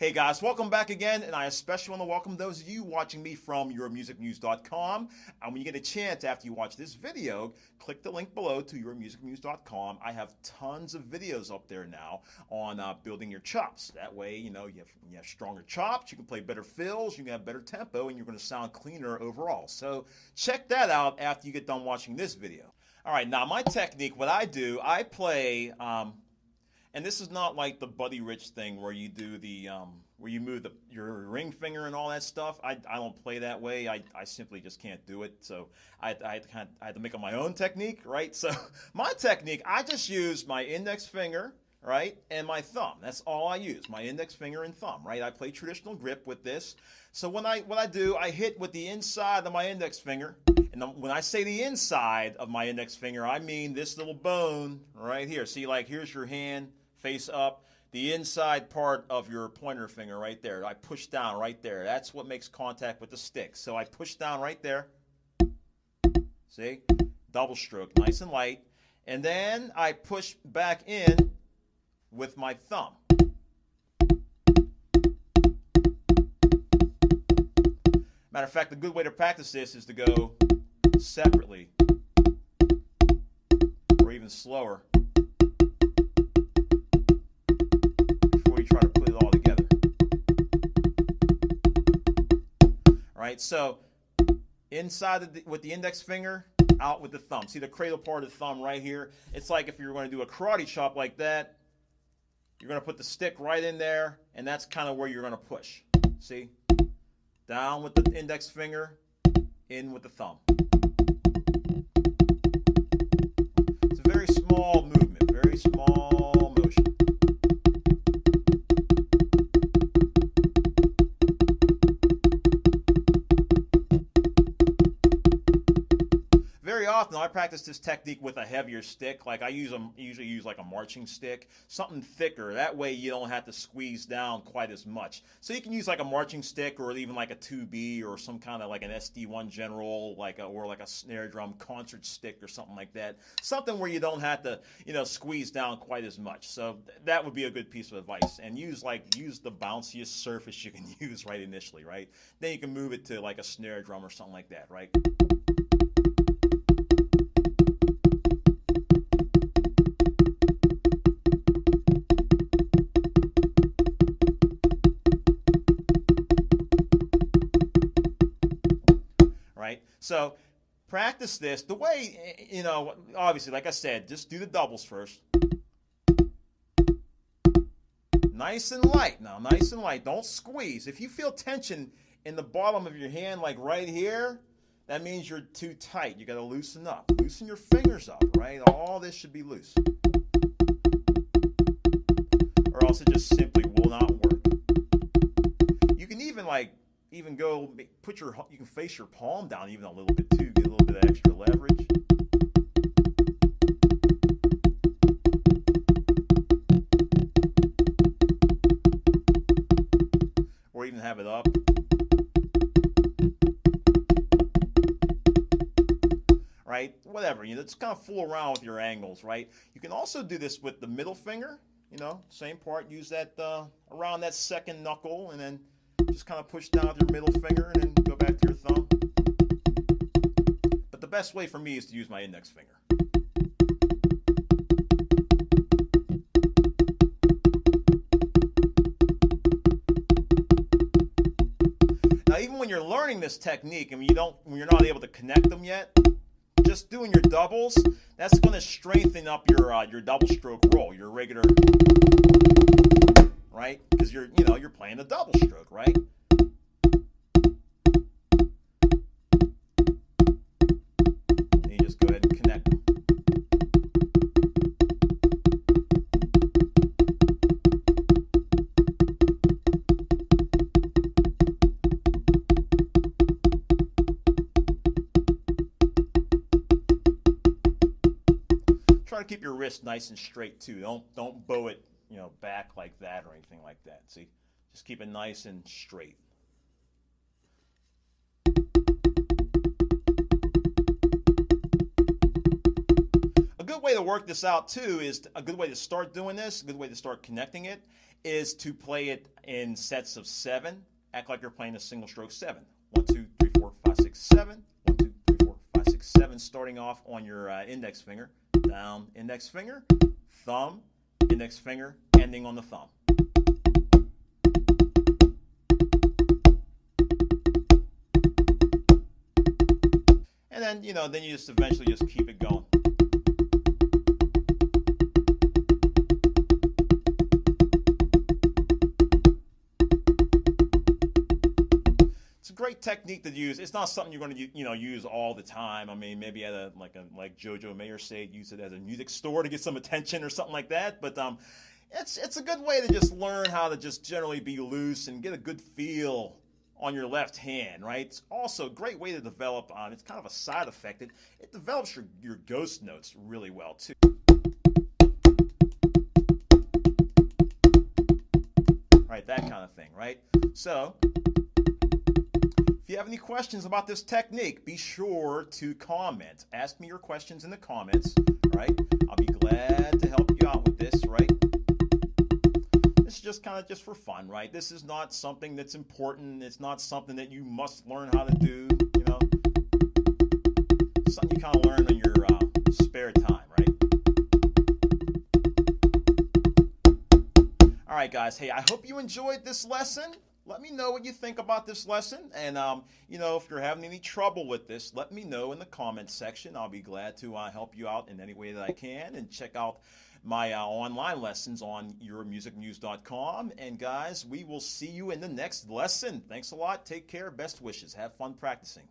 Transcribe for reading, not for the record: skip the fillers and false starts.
Hey guys, welcome back again, and I especially want to welcome those of you watching me from yourmusicmuse.com. And when you get a chance after you watch this video, click the link below to yourmusicmuse.com. I have tons of videos up there now on building your chops. That way, you have stronger chops, you can play better fills, you can have better tempo, and you're going to sound cleaner overall. So check that out after you get done watching this video. All right, now my technique, what I do, I play. And this is not like the Buddy Rich thing where you do the where you move your ring finger and all that stuff. I don't play that way. I simply just can't do it. So I had to make up my own technique, right? So my technique, I just use my index finger, right, and my thumb. That's all I use, my index finger and thumb, right? I play traditional grip with this. So what I do, I hit with the inside of my index finger. And when I say the inside of my index finger, I mean this little bone right here. See, like here's your hand face up, the inside part of your pointer finger right there. I push down right there. That's what makes contact with the stick. So I push down right there. See? Double stroke, nice and light. And then I push back in with my thumb. Matter of fact, a good way to practice this is to go separately or even slower. Try to put it all together. All right, so inside with the index finger, out with the thumb. See the cradle part of the thumb right here? It's like if you're going to do a karate chop like that, you're going to put the stick right in there, and that's kind of where you're going to push. See? Down with the index finger, in with the thumb. It's a very small movement, very small motion. Very often I practice this technique with a heavier stick. Like I usually use like a marching stick, something thicker. That way you don't have to squeeze down quite as much. So you can use like a marching stick or even like a 2B or some kind of like an SD1 General, or like a snare drum concert stick or something like that. Something where you don't have to, squeeze down quite as much. So that would be a good piece of advice. And use the bounciest surface you can use right initially, right? Then you can move it to like a snare drum or something like that, right? So practice this the way, obviously, like I said, just do the doubles first. Nice and light now, nice and light. Don't squeeze. If you feel tension in the bottom of your hand, like right here, that means you're too tight. You got to loosen up. Loosen your fingers up, right? All this should be loose. Or else it just simply will not work. You can even go you can face your palm down even a little bit too, get a little bit of extra leverage. Or even have it up. Right? Whatever, just kind of fool around with your angles, right? You can also do this with the middle finger, same part, use that around that second knuckle, and then just kind of push down with your middle finger and then go back to your thumb. But the best way for me is to use my index finger. Now, even when you're learning this technique and when you're not able to connect them yet, just doing your doubles, that's going to strengthen up your double stroke roll, your regular, right? Because you're playing a double stroke, right? And you just go ahead and connect them. Try to keep your wrist nice and straight too. Don't bow it, back like that or anything like that. See, just keep it nice and straight. A good way to work this out too is a good way to start doing this, a good way to start connecting it is to play it in sets of 7. Act like you're playing a single stroke 7. 1, 2, 3, 4, 5, 6, 7. 1, 2, 3, 4, 5, 6, 7. Starting off on your index finger, down, index finger, thumb, index finger, ending on the thumb. And then, then you just eventually just keep it going. It's a great technique to use. It's not something you're going to use all the time. I mean, maybe at like Jojo Mayer said, use it as a music store to get some attention or something like that. But it's a good way to just learn how to just generally be loose and get a good feel on your left hand, right? It's also a great way to develop, it's kind of a side effect. It develops your ghost notes really well, too. Right, that kind of thing, right? So, if you have any questions about this technique, be sure to comment. Ask me your questions in the comments, right? I'll be glad to help you out with this, right? It's just kind of just for fun, right? This is not something that's important. It's not something that you must learn how to do, It's something you kind of learn in your spare time, right? All right, guys. Hey, I hope you enjoyed this lesson. Let me know what you think about this lesson. And, if you're having any trouble with this, let me know in the comments section. I'll be glad to help you out in any way that I can. And check out my online lessons on yourmusicmuse.com. And, guys, we will see you in the next lesson. Thanks a lot. Take care. Best wishes. Have fun practicing.